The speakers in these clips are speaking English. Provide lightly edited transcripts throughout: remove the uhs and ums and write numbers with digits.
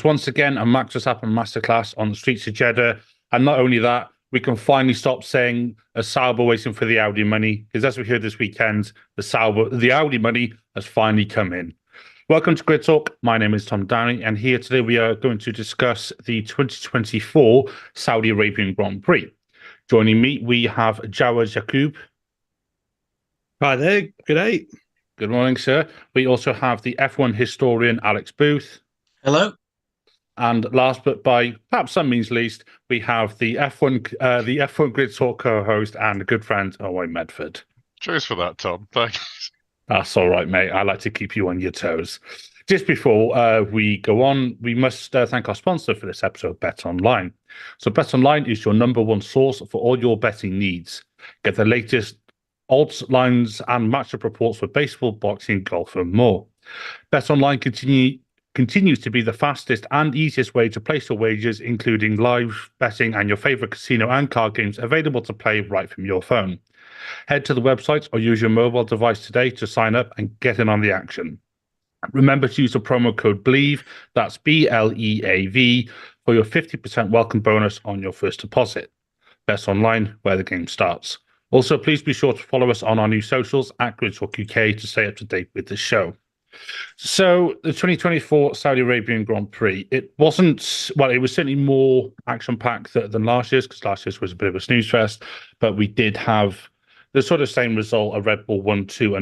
was once again a Max Verstappen masterclass on the streets of Jeddah. And not only that, we can finally stop saying a Sauber waiting for the Audi money, because as we heard this weekend, the Audi money has finally come in. Welcome to Grid Talk. My name is Tom Downey, and here today we are going to discuss the 2024 Saudi Arabian Grand Prix. Joining me, we have Jawad Yaqub. Hi there. Good day. Good morning, sir. We also have the F1 historian, Alex Booth. Hello. And last but by perhaps some means least, we have the F1 Grid Talk co-host and good friend, Owain Medford. Cheers for that, Tom. Thanks. That's all right, mate. I like to keep you on your toes. Just before we go on, we must thank our sponsor for this episode, Bet Online. So Bet Online is your number one source for all your betting needs. Get the latest odds, lines, and matchup reports for baseball, boxing, golf, and more. Bet Online continues to be the fastest and easiest way to place your wagers, including live betting and your favorite casino and card games available to play right from your phone. Head to the website or use your mobile device today to sign up and get in on the action. Remember to use the promo code BLEAV, that's BLEAV, for your 50% welcome bonus on your first deposit. Bet Online, where the game starts. Also, please be sure to follow us on our new socials at Grid Talk UK to stay up to date with the show. So, the 2024 Saudi Arabian Grand Prix, it was certainly more action-packed than last year's, because last year's was a bit of a snooze fest, but we did have the sort of same result, a Red Bull 1-2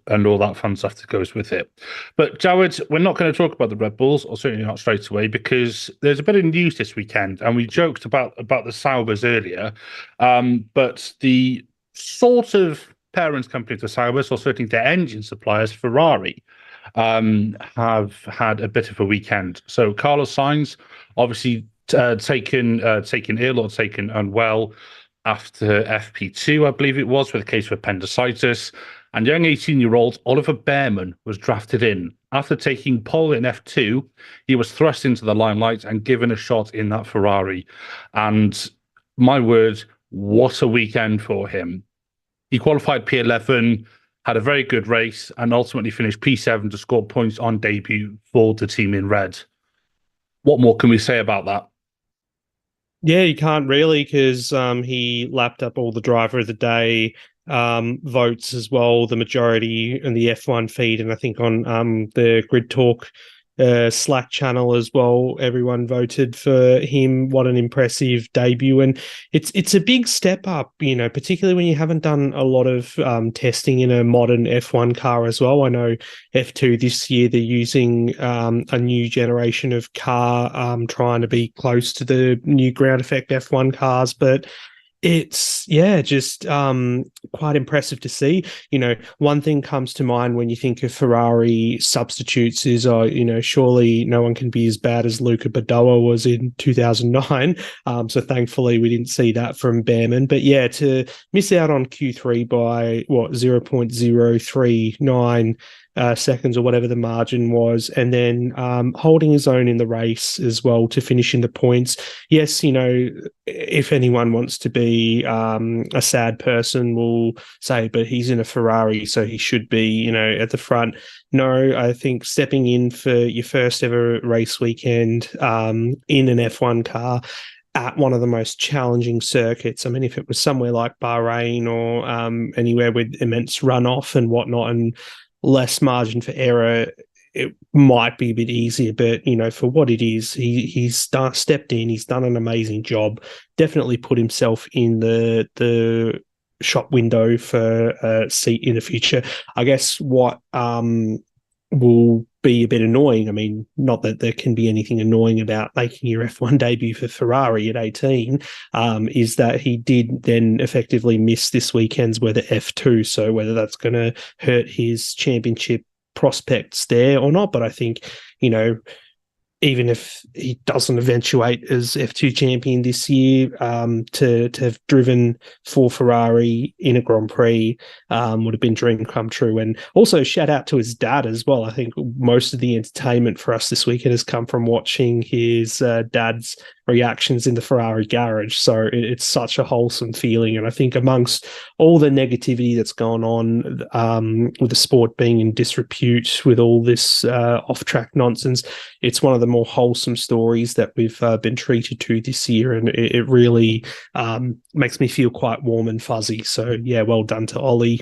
and all that fun stuff that goes with it. But Jawad, we're not going to talk about the Red Bulls, or certainly not straight away, because there's a bit of news this weekend, and we joked about the Saubers earlier, but the sort of parents company to Saubers, or certainly their engine suppliers, Ferrari, have had a bit of a weekend. So Carlos Sainz, obviously taken ill or taken unwell after FP2, I believe it was, with a case of appendicitis. And young 18-year-old Oliver Bearman was drafted in. After taking pole in F2, he was thrust into the limelight and given a shot in that Ferrari. And my word, what a weekend for him. He qualified P11, had a very good race, and ultimately finished P7 to score points on debut for the team in red. What more can we say about that? Yeah, you can't really, because he lapped up all the driver of the day votes as well, the majority in the F1 feed, and I think on the Grid Talk Slack channel as well, everyone voted for him. What an impressive debut, and it's a big step up, particularly when you haven't done a lot of testing in a modern F1 car as well. I know F2 this year, they're using a new generation of car, trying to be close to the new ground effect F1 cars, but it's, just quite impressive to see. One thing comes to mind when you think of Ferrari substitutes is, surely no one can be as bad as Luca Badoa was in 2009. So thankfully we didn't see that from Bearman. But yeah, to miss out on Q3 by 0.039 seconds or whatever the margin was, and then holding his own in the race as well to finish in the points. Yes, if anyone wants to be a sad person, will say, but he's in a Ferrari, so he should be, at the front. No, I think stepping in for your first ever race weekend in an F1 car at one of the most challenging circuits. I mean, if it was somewhere like Bahrain or anywhere with immense runoff and whatnot and less margin for error, it might be a bit easier, but for what it is, he's stepped in, he's done an amazing job, definitely put himself in the shop window for a seat in the future. I guess what will be a bit annoying, I mean, not that there can be anything annoying about making your F1 debut for Ferrari at 18, is that he did then effectively miss this weekend's weather F2, so whether that's going to hurt his championship prospects there or not. But I think, even if he doesn't eventuate as F2 champion this year, to have driven for Ferrari in a Grand Prix would have been a dream come true. And also shout out to his dad as well. I think most of the entertainment for us this weekend has come from watching his dad's reactions in the Ferrari garage. So it's such a wholesome feeling. And I think amongst all the negativity that's gone on with the sport being in disrepute with all this off-track nonsense, it's one of the more wholesome stories that we've been treated to this year, and it really makes me feel quite warm and fuzzy. So yeah, well done to Ollie.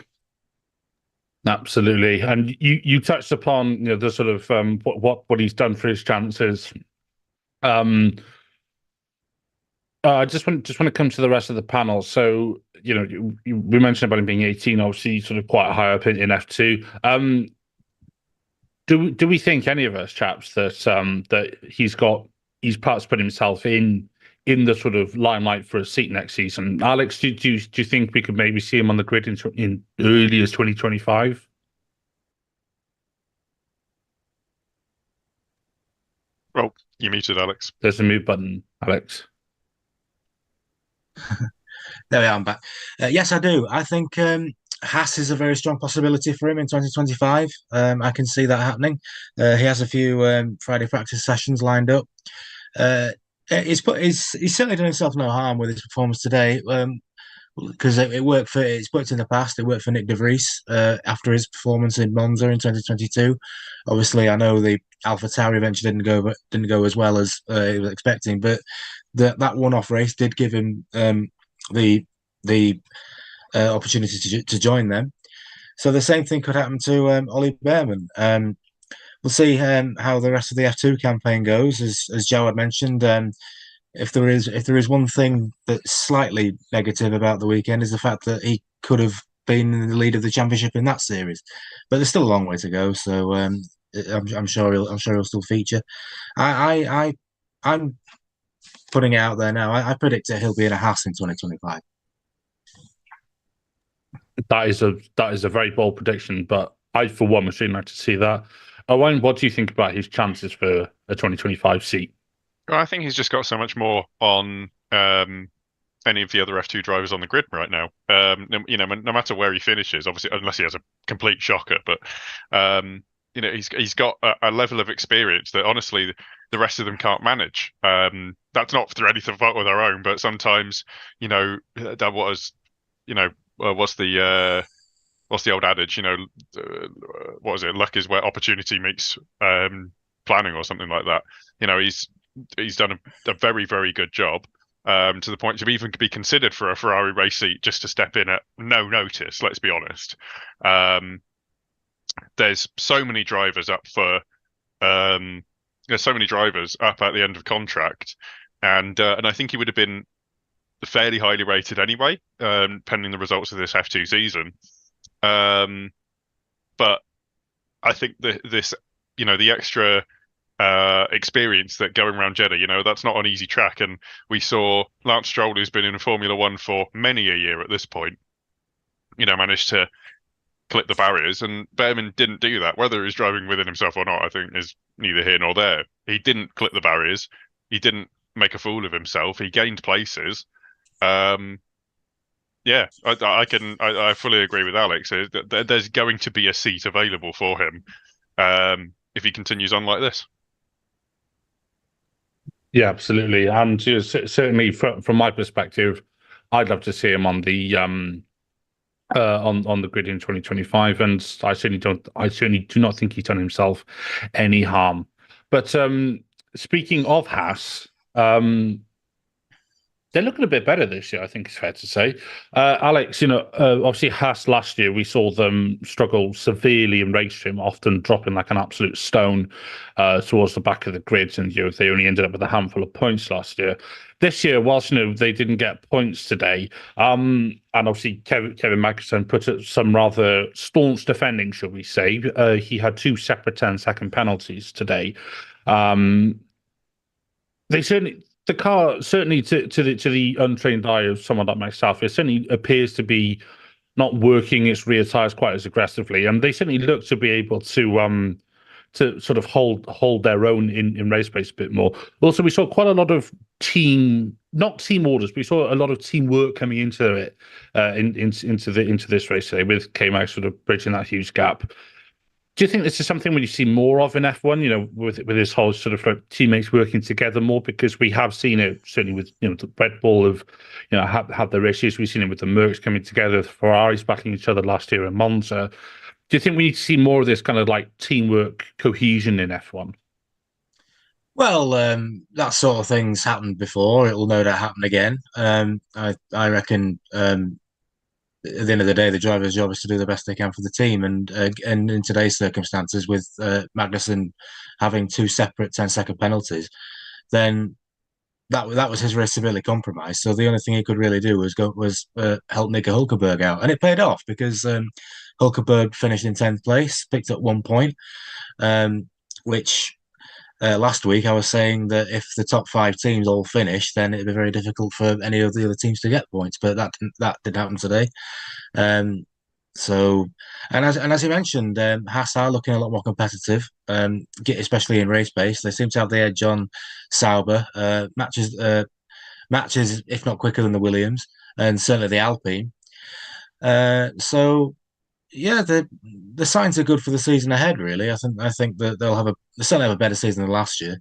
Absolutely, and you touched upon the sort of what he's done for his chances. I just want to come to the rest of the panel. So we mentioned about him being 18, obviously sort of quite high up in F2. Do we think, any of us chaps, that he's perhaps put himself in the sort of limelight for a seat next season? Alex, do you think we could maybe see him on the grid in early as 2025? Well, you muted, Alex. There's a mute button, Alex. There we are, I'm back. Yes, I do. I think Haas is a very strong possibility for him in 2025. I can see that happening. He has a few Friday practice sessions lined up. He's certainly done himself no harm with his performance today, because it's worked in the past. It worked for Nick de Vries after his performance in Monza in 2022. Obviously, I know the AlphaTauri venture didn't go as well as he was expecting, but that one-off race did give him the opportunity to join them. So the same thing could happen to Ollie Behrman. We'll see how the rest of the F2 campaign goes. As Jawad mentioned, if there is one thing that's slightly negative about the weekend, is the fact that he could have been in the lead of the championship in that series, but there's still a long way to go. So I'm sure he'll still feature. I'm putting it out there now. I predict that he'll be in a Haas in 2025. That is a very bold prediction, but I, for one, would really like to see that. Owain, what do you think about his chances for a 2025 seat? Well, I think he's just got so much more on any of the other F2 drivers on the grid right now. No matter where he finishes, obviously, unless he has a complete shocker, but he's got a level of experience that honestly the rest of them can't manage. That's not through anything fault with our own, but sometimes that was what's the old adage? What is it? Luck is where opportunity meets planning, or something like that. He's done a very, very good job, to the point to even be considered for a Ferrari race seat just to step in at no notice. Let's be honest. There's so many drivers up there's so many drivers up at the end of contract, and I think he would have been fairly highly rated anyway, pending the results of this F2 season. But I think the extra experience that going around Jeddah, that's not an easy track, and we saw Lance Stroll, who's been in Formula One for many a year at this point, managed to clip the barriers, and Behrman didn't do that. Whether he was driving within himself or not, I think is neither here nor there. He didn't clip the barriers. He didn't make a fool of himself. He gained places. Yeah, I fully agree with Alex. There's going to be a seat available for him if he continues on like this. Yeah, absolutely, and certainly from my perspective, I'd love to see him on the on the grid in 2025, and I certainly do not think he's done himself any harm. But speaking of Haas, they're looking a bit better this year, I think it's fair to say. Alex, obviously Haas last year, we saw them struggle severely in race trim, often dropping like an absolute stone towards the back of the grid, and they only ended up with a handful of points last year. This year, whilst they didn't get points today, and obviously Kevin Magnussen put up some rather staunch defending, shall we say. He had 2 separate 10-second penalties today. The car, certainly to the untrained eye of someone like myself, it certainly appears to be not working its rear tires quite as aggressively, and they certainly look to be able to sort of hold their own in race pace a bit more. Also, we saw quite a lot of not team orders, but we saw a lot of teamwork coming into it into this race today, with K-Mag sort of bridging that huge gap. Do you think this is something you see more of in F1, with this whole sort of like teammates working together more? Because we have seen it certainly with, the Red Bull have, had their issues. We've seen it with the Mercs coming together, the Ferraris backing each other last year in Monza. Do you think we need to see more of this kind of like teamwork cohesion in F1? Well, that sort of thing's happened before. It will no doubt happen again. I reckon at the end of the day, the driver's job is to do the best they can for the team, and in today's circumstances, with Magnussen having two separate 10-second penalties, then that was his race severely compromised. So the only thing he could really do was help Nico Hulkenberg out, and it paid off because Hulkenberg finished in 10th place, picked up 1 point, which last week I was saying that if the top 5 teams all finish, then it'd be very difficult for any of the other teams to get points. But that didn't happen today. So, and as you mentioned, Haas are looking a lot more competitive, especially in race pace. They seem to have the edge on Sauber, matches, if not quicker than the Williams, and certainly the Alpine. So, yeah, the signs are good for the season ahead. Really, I think that they'll certainly have a better season than last year.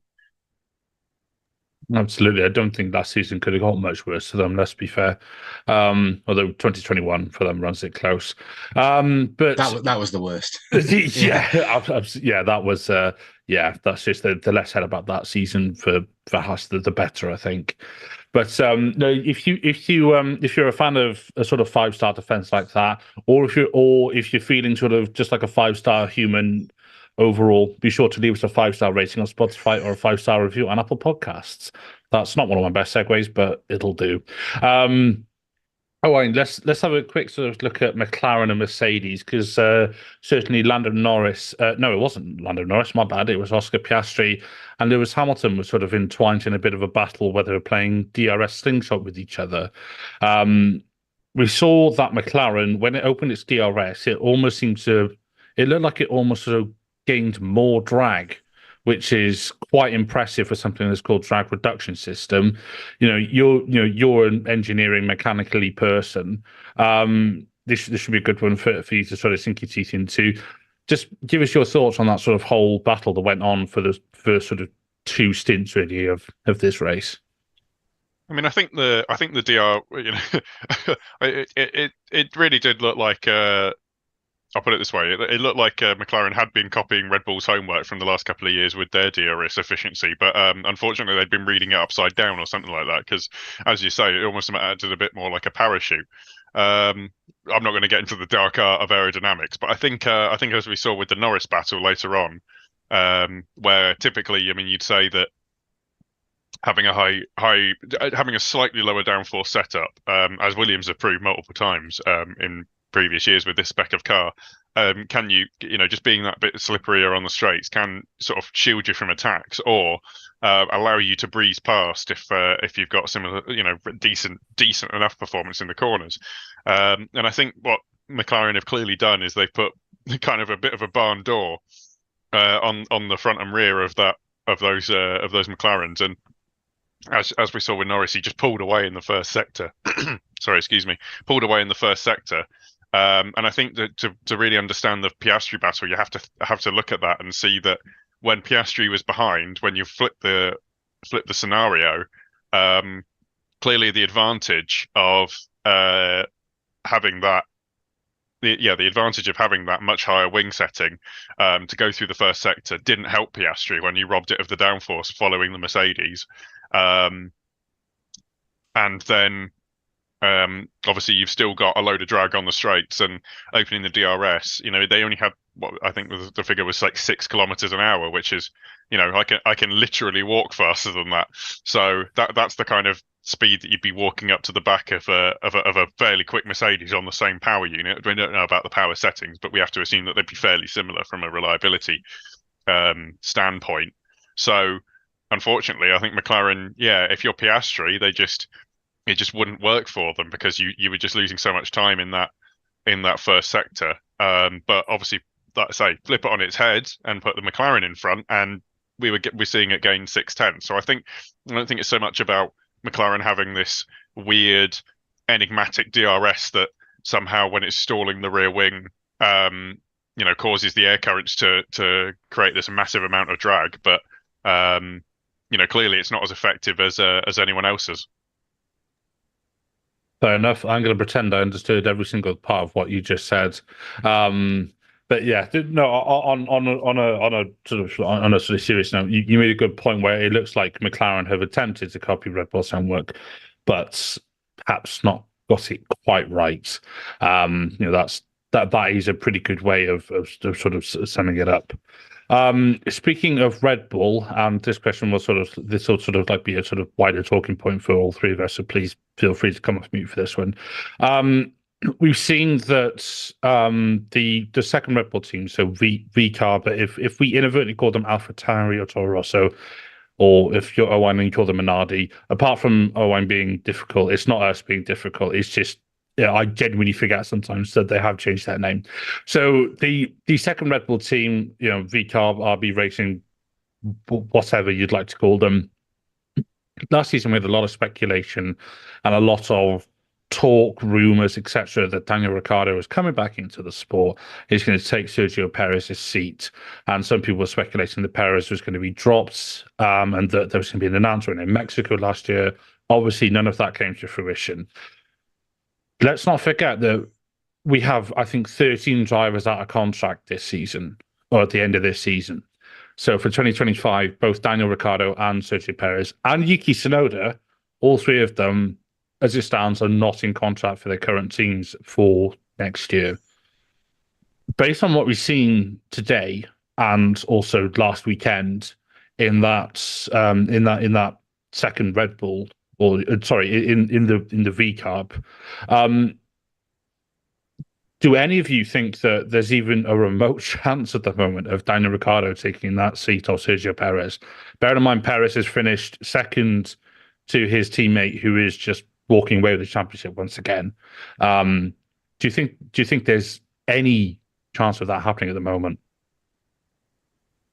Absolutely. I don't think last season could have got much worse for them, let's be fair. Although 2021 for them runs it close. But that was the worst. yeah, that was that's just the less said about that season for Haas, the better, I think. But no, if you're a fan of a sort of 5-star defense like that, or if you're feeling sort of just like a 5-star human overall, be sure to leave us a 5-star rating on Spotify or a 5-star review on Apple Podcasts. That's not one of my best segues, but it'll do. Owain, let's have a quick sort of look at McLaren and Mercedes, because certainly Lando Norris, no, it wasn't Lando Norris, my bad, it was Oscar Piastri and Lewis Hamilton were sort of entwined in a bit of a battle where they were playing DRS slingshot with each other. We saw that McLaren, when it opened its DRS, it looked like it almost sort of gained more drag, which is quite impressive for something that's called drag reduction system. You're an engineering mechanically person. This should be a good one for you to sort of sink your teeth into. Just give us your thoughts on that sort of whole battle that went on for the first sort of 2 stints really of this race. I mean, I think the DR, it really did look like. I'll put it this way: it looked like McLaren had been copying Red Bull's homework from the last couple of years with their DRS efficiency, but unfortunately they'd been reading it upside down or something like that. Because, as you say, it almost acted a bit more like a parachute. I'm not going to get into the dark art of aerodynamics, but I think as we saw with the Norris battle later on, where typically, I mean, you'd say that having a slightly lower downforce setup, as Williams have proved multiple times in previous years with this spec of car, can just being that bit slipperier on the straights can sort of shield you from attacks or allow you to breeze past if you've got similar, decent enough performance in the corners. And I think what McLaren have clearly done is they've put kind of a bit of a barn door on the front and rear of those McLarens, and as we saw with Norris, he just pulled away in the first sector. Sorry, excuse me, pulled away in the first sector. And I think that to really understand the Piastri battle, you have to look at that and see that when Piastri was behind, when you flip the scenario, clearly the advantage of having that. The advantage of having that much higher wing setting to go through the first sector didn't help Piastri when you robbed it of the downforce following the Mercedes. And then obviously you've still got a load of drag on the straights, and opening the DRS, they only had what I think the figure was like 6 kilometers an hour, which is, I can literally walk faster than that. So that's the kind of speed that you'd be walking up to the back of a fairly quick Mercedes on the same power unit. We don't know about the power settings, but we have to assume that they'd be fairly similar from a reliability standpoint. So unfortunately, I think McLaren, if you're Piastri, it just wouldn't work for them because you were just losing so much time in that first sector. But obviously, like I say, flip it on its head and put the McLaren in front, and we're seeing it gain 6/10. So I don't think it's so much about McLaren having this weird enigmatic DRS that somehow when it's stalling the rear wing, causes the air currents to create this massive amount of drag. But clearly it's not as effective as anyone else's. Fair enough. I'm going to pretend I understood every single part of what you just said. But yeah, no. On a sort of serious note, you made a good point where it looks like McLaren have attempted to copy Red Bull's handwork, but perhaps not got it quite right. That is a pretty good way of sort of summing it up. Speaking of Red Bull, this question will sort of like be a sort of wider talking point for all three of us. So please feel free to come off mute for this one. We've seen that the second Red Bull team, so VCAR, but if we inadvertently call them AlphaTauri or Toro Rosso, or if you're Owain and you call them Minardi, apart from Owain being difficult, it's not us being difficult. It's just I genuinely forget sometimes that they have changed that name. So the second Red Bull team, VCAR, RB Racing, whatever you'd like to call them. Last season we had a lot of speculation and a lot of talk, rumors, etc., that Daniel Ricciardo is coming back into the sport. He's going to take Sergio Perez's seat, and some people were speculating that Perez was going to be dropped, and that there was going to be an announcement in Mexico last year. Obviously, none of that came to fruition. Let's not forget that we have, I think, 13 drivers out of contract this season, or at the end of this season. So for 2025, both Daniel Ricciardo and Sergio Perez and Yuki Tsunoda, all three of them, as it stands, are not in contract for their current teams for next year. Based on what we've seen today and also last weekend in that second Red Bull, or sorry, in the V Cup, do any of you think that there's even a remote chance at the moment of Daniel Ricciardo taking that seat of Sergio Perez? Bear in mind, Perez has finished second to his teammate, who is just walking away with the championship once again. Do you think there's any chance of that happening at the moment?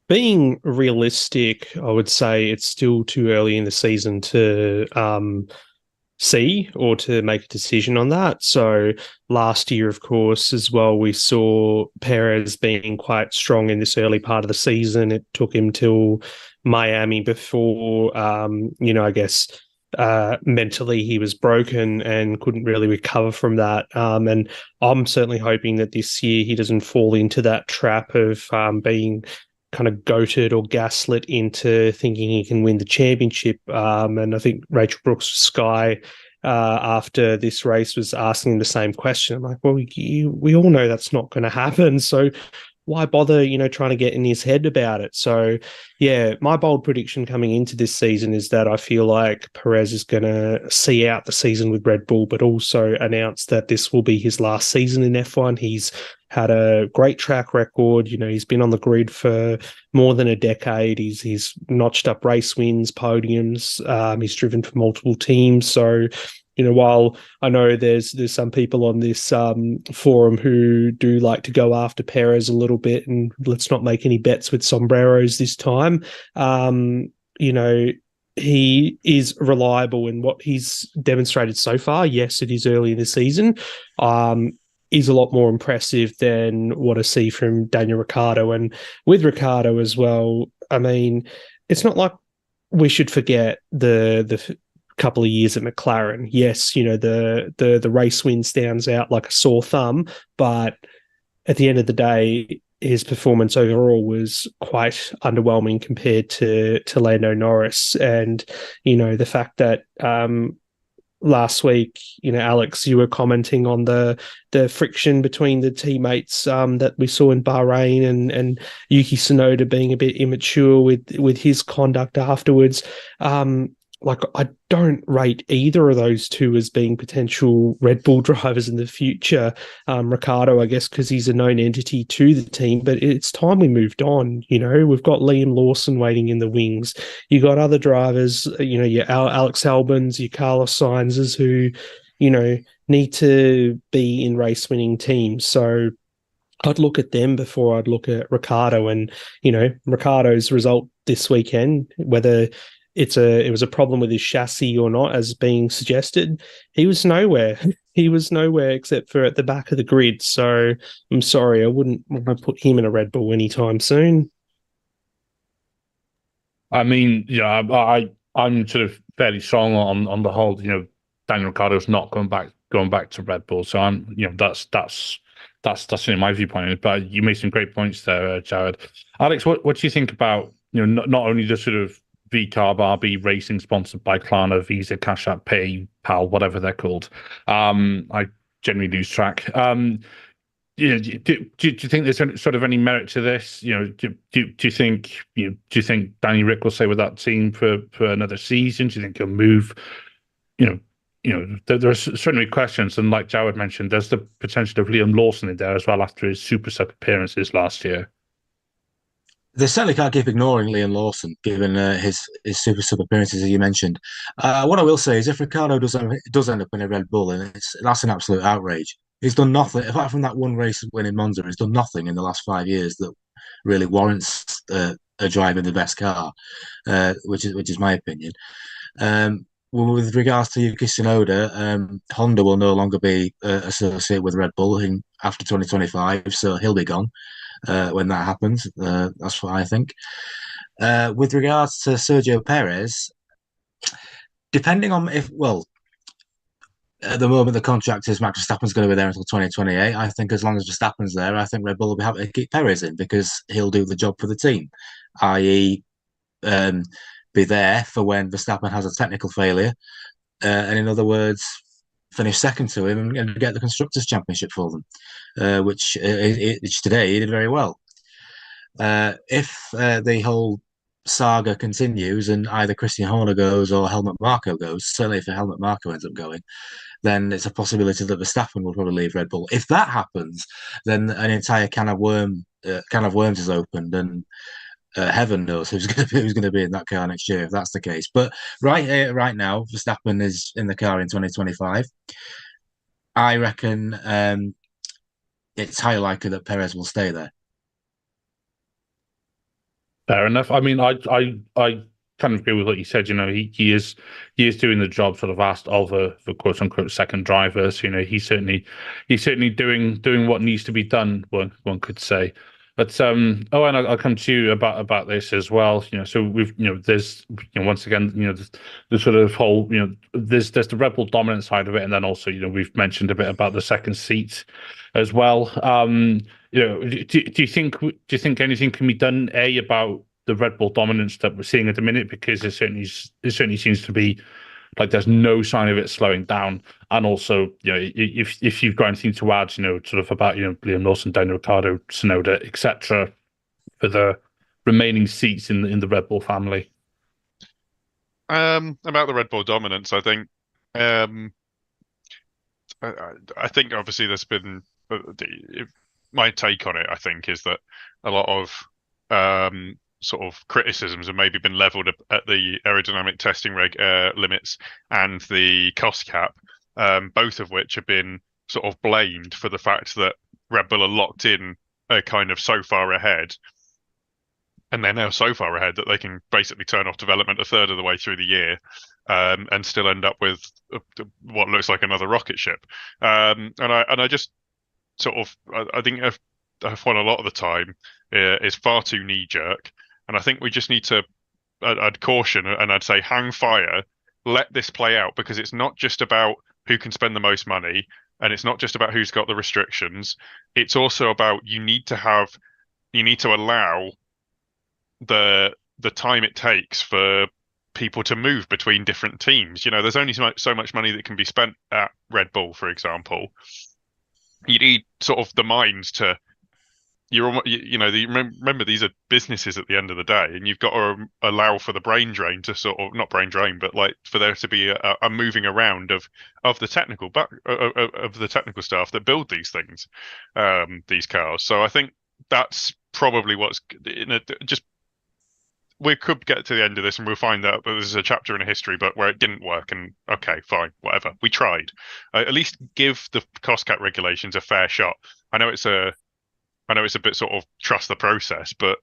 Being realistic, I would say it's still too early in the season to see or to make a decision on that. So last year, of course, as well, we saw Perez being quite strong in this early part of the season. It took him till Miami before, I guess, mentally he was broken and couldn't really recover from that. And I'm certainly hoping that this year he doesn't fall into that trap of being kind of goated or gaslit into thinking he can win the championship. And I think Rachel Brooks Sky after this race was asking the same question. I'm like, well, we all know that's not going to happen. So why bother, trying to get in his head about it? So, yeah, my bold prediction coming into this season is that I feel like Perez is going to see out the season with Red Bull, but also announce that this will be his last season in F1. He's had a great track record. He's been on the grid for more than a decade. He's notched up race wins, podiums. He's driven for multiple teams. So, while I know there's some people on this forum who do like to go after Perez a little bit, and let's not make any bets with sombreros this time. He is reliable in what he's demonstrated so far. Yes, it is early in the season. Is a lot more impressive than what I see from Daniel Ricciardo. And with Ricciardo as well, I mean, it's not like we should forget the couple of years at McLaren. Yes, the race win stands out like a sore thumb, but at the end of the day, his performance overall was quite underwhelming compared to Lando Norris. And, the fact that last week, Alex, you were commenting on the friction between the teammates that we saw in Bahrain, and Yuki Tsunoda being a bit immature with his conduct afterwards. I don't rate either of those two as being potential Red Bull drivers in the future. Ricciardo, I guess, because he's a known entity to the team, but it's time we moved on. We've got Liam Lawson waiting in the wings. You got other drivers, your Alex Albons, your Carlos Sainz's, who, need to be in race winning teams. So I'd look at them before I'd look at Ricciardo. And, Ricciardo's result this weekend, whether it was a problem with his chassis or not, as being suggested, he was nowhere. He was nowhere except for at the back of the grid. So I'm sorry, I wouldn't want to put him in a Red Bull anytime soon. I mean, I'm sort of fairly strong on the whole. Daniel Ricciardo's not going back to Red Bull. So I'm, that's That's certainly my viewpoint. But you made some great points there, Jared. Alex, what do you think about not only the sort of VCarb RB racing sponsored by Klarna, Visa, Cash App, PayPal, whatever they're called? I generally lose track. Do you think there's sort of any merit to this? Do you think do you think Danny Rick will stay with that team for another season? Do you think he'll move? There are certainly questions, and like Jawad mentioned, there's the potential of Liam Lawson in there as well after his Super Sub appearances last year. They certainly can't keep ignoring Liam Lawson, given his Super Sub appearances, as you mentioned. What I will say is, if Ricardo does end up in a Red Bull, and that's an absolute outrage. He's done nothing apart from that one race win in Monza. He's done nothing in the last 5 years that really warrants a drive in the best car, which is my opinion. Well, with regards to Yuki Tsunoda, Honda will no longer be associated with Red Bull after 2025, so he'll be gone when that happens. That's what I think. With regards to Sergio Perez, depending on at the moment the contract is Max Verstappen's going to be there until 2028. I think as long as Verstappen's there, I think Red Bull will be happy to keep Perez in because he'll do the job for the team, i.e., be there for when Verstappen has a technical failure, and in other words, finish second to him and get the Constructors' Championship for them, which today he did very well. If the whole saga continues and either Christian Horner goes or Helmut Marko goes, certainly if Helmut Marko ends up going, then it's a possibility that Verstappen will probably leave Red Bull. If that happens, then an entire can of worms is opened, and heaven knows who's going to be in that car next year if that's the case. But right now, Verstappen is in the car in 2025. I reckon it's highly likely that Perez will stay there. Fair enough. I mean, I kind of agree with what you said. He is doing the job sort of asked of a quote unquote second driver. So, he's certainly doing what needs to be done. One could say. But and I'll come to you about this as well. So we've there's once again the sort of whole there's the Red Bull dominant side of it, and then also we've mentioned a bit about the second seat as well. Do you think anything can be done about the Red Bull dominance that we're seeing at the minute? Because it certainly seems to be like there's no sign of it slowing down. And also, if you've got anything to add, sort of about Liam Lawson, Daniel Ricciardo, Tsunoda, etc., for the remaining seats in the Red Bull family. About the Red Bull dominance, I think. I think obviously there's been my take on it. I think is that a lot of sort of criticisms have maybe been leveled at the aerodynamic testing limits and the cost cap, both of which have been sort of blamed for the fact that Red Bull are locked in kind of so far ahead, and they're now so far ahead that they can basically turn off development a third of the way through the year and still end up with what looks like another rocket ship. And I just sort of I think F1 a lot of the time is far too knee jerk. And I think we just need to, I'd caution and I'd say hang fire, let this play out, because it's not just about who can spend the most money, and it's not just about who's got the restrictions. It's also about you need to allow the time it takes for people to move between different teams. There's only so much money that can be spent at Red Bull, for example. You need sort of the minds to. Remember these are businesses at the end of the day, and you've got to allow for the brain drain to sort of not brain drain, but like for there to be a moving around of the technical of the technical staff that build these things, these cars. So I think that's probably what's we could get to the end of this and we'll find out that there's a chapter in a history book where it didn't work, and okay, fine, whatever. We tried. At least give the cost cap regulations a fair shot. I know it's a bit sort of trust the process, but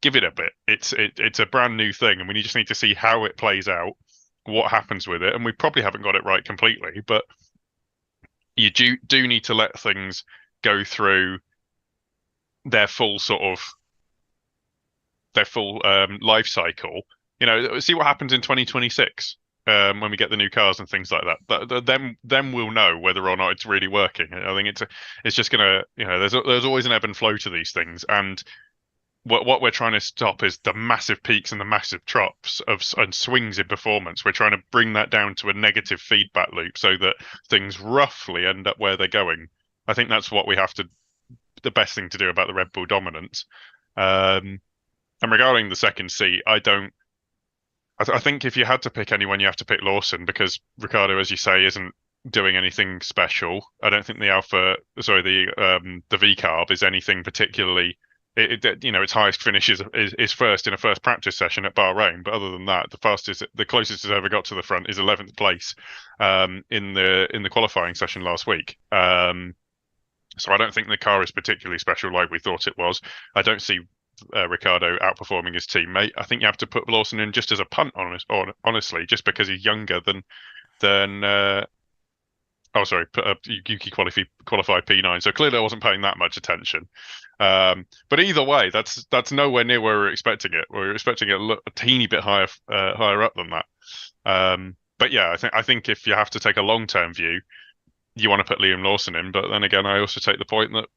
give it a bit. It's a brand new thing, and we just need to see how it plays out, what happens with it, and we probably haven't got it right completely, but you do need to let things go through their full life cycle. See what happens in 2026. when we get the new cars and things like that. Then we'll know whether or not it's really working. I think it's just gonna, there's always an ebb and flow to these things, and what we're trying to stop is the massive peaks and the massive drops and swings in performance. We're trying to bring that down to a negative feedback loop so that things roughly end up where they're going. I think that's what we have to, the best thing to do about the Red Bull dominance. And regarding the second seat, I think if you had to pick anyone, you have to pick Lawson, because Ricciardo, as you say, isn't doing anything special. I don't think the V-carb is anything particularly. Its highest finish is first in a first practice session at Bahrain, but other than that, the closest it's ever got to the front is 11th place in the qualifying session last week. So I don't think the car is particularly special like we thought it was. I don't see Ricciardo outperforming his teammate. I think you have to put Lawson in just as a punt, honestly, just because he's younger than Yuki qualified P9. So clearly I wasn't paying that much attention. But either way, that's nowhere near where we're expecting it. We're expecting it a teeny bit higher up than that. But yeah, I think if you have to take a long-term view, you want to put Liam Lawson in. But then again, I also take the point that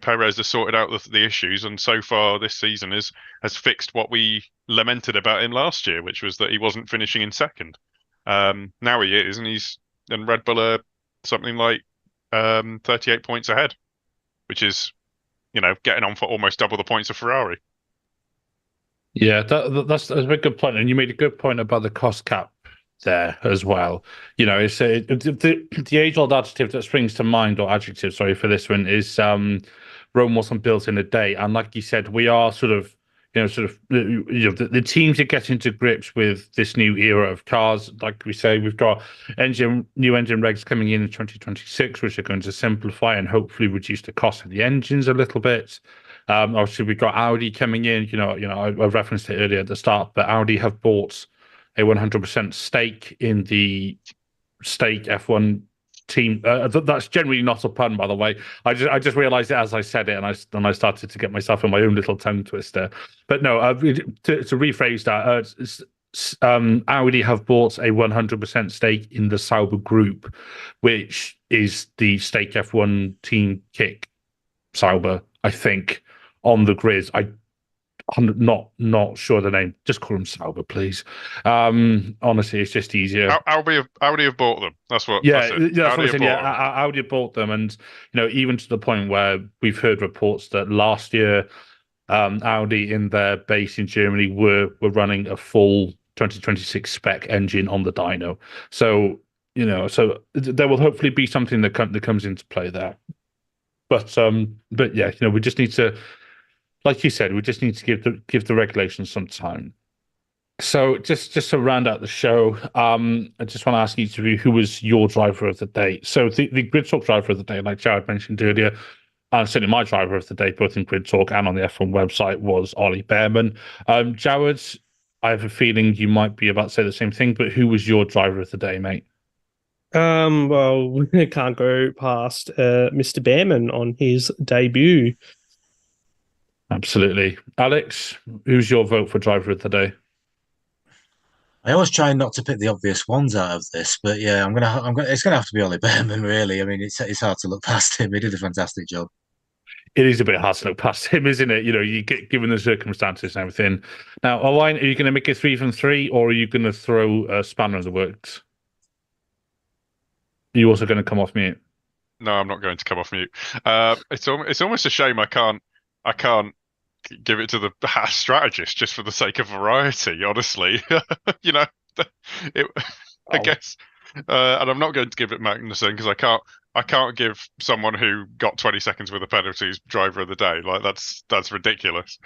Perez has sorted out the issues, and so far this season has fixed what we lamented about him last year, which was that he wasn't finishing in second. Now he is, and Red Bull are something like 38 points ahead, which is getting on for almost double the points of Ferrari. Yeah, that's a very good point, and you made a good point about the cost cap there as well. It's the age-old adjective that springs to mind, or adjective, sorry, for this one is Rome wasn't built in a day. And like you said, we are the teams are getting to grips with this new era of cars. Like we say, we've got new engine regs coming in 2026, which are going to simplify and hopefully reduce the cost of the engines a little bit. Obviously, we've got Audi coming in. I referenced it earlier at the start, but Audi have bought a 100% stake in the stake F1 team. That's generally not a pun, by the way. I just realized it as I said it, and I started to get myself in my own little tongue twister. But no, to rephrase that, Audi have bought a 100% stake in the Sauber Group, which is the stake F1 team kick Sauber, I think, on the grid. I'm not sure the name. Just call them Sauber, please. Honestly, it's just easier. Audi have bought them. That's what. Yeah, that's what I'm saying. Yeah, Audi have bought them, and even to the point where we've heard reports that last year, Audi in their base in Germany were running a full 2026 spec engine on the dyno. So so there will hopefully be something that comes into play there. But yeah, we just need to. Like you said, we just need to give the regulations some time. So just to round out the show, I just want to ask each of you, who was your driver of the day? So the Grid Talk driver of the day, like Jared mentioned earlier, and certainly my driver of the day, both in Grid Talk and on the F1 website, was Ollie Behrman. Jared, I have a feeling you might be about to say the same thing, but who was your driver of the day, mate? Well, we can't go past Mr. Behrman on his debut. Absolutely. Alex, who's your vote for driver of the day? I always try not to pick the obvious ones out of this, but yeah, it's gonna have to be Ollie Behrman, really. I mean, it's hard to look past him. He did a fantastic job. It is a bit hard to look past him, isn't it? You get given the circumstances and everything. Now, Owain, are you going to make it 3 from 3, or are you going to throw a spanner in the works? Are you also going to come off mute? No, I'm not going to come off mute. It's almost a shame I can't give it to the Haas strategist just for the sake of variety, honestly. I guess, and I'm not going to give it Magnussen because I can't give someone who got 20 seconds with a penalties driver of the day. Like that's ridiculous.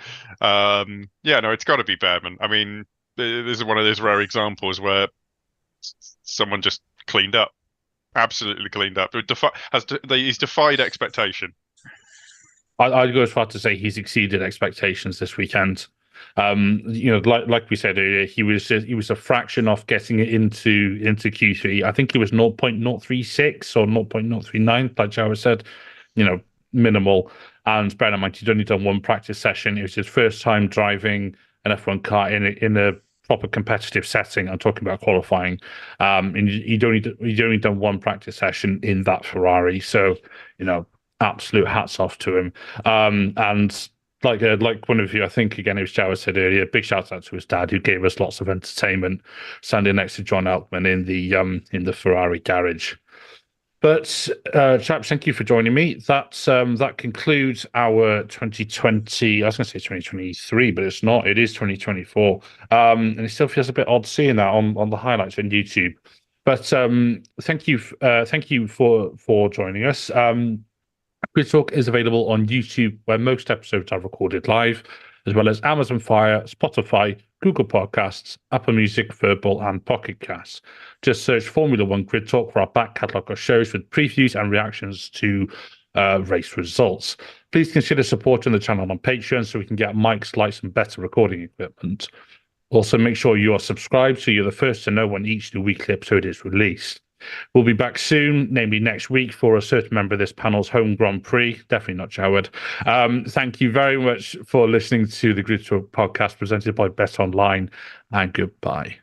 It's got to be Behrman. I mean, this is one of those rare examples where someone just cleaned up, absolutely cleaned up. He's defied expectation. I'd go as far to say he's exceeded expectations this weekend. Like we said earlier, he was a fraction off getting it into Q3. I think he was 0.036 or 0.039, like Jared said. Minimal. And bear in mind, he'd only done one practice session. It was his first time driving an F1 car in a proper competitive setting. I'm talking about qualifying. And he'd only done one practice session in that Ferrari, so absolute hats off to him. And like one of you, I think again it was Jawad said earlier, big shout out to his dad who gave us lots of entertainment standing next to John Elkman in the Ferrari garage. But chaps, thank you for joining me. That concludes our 2020. I was going to say 2023, but it's not. It is 2024, and it still feels a bit odd seeing that on the highlights on YouTube. But thank you for joining us. Grid Talk is available on YouTube, where most episodes are recorded live, as well as Amazon Fire, Spotify, Google Podcasts, Apple Music, Verbal, and Pocket Casts. Just search Formula One Grid Talk for our back catalogue of shows with previews and reactions to race results. Please consider supporting the channel on Patreon so we can get mics, lights, and better recording equipment. Also, make sure you are subscribed so you're the first to know when each new weekly episode is released. We'll be back soon, namely next week, for a certain member of this panel's home Grand Prix. Definitely not Jawad. Thank you very much for listening to the Grid Talk podcast presented by Bet Online, and goodbye.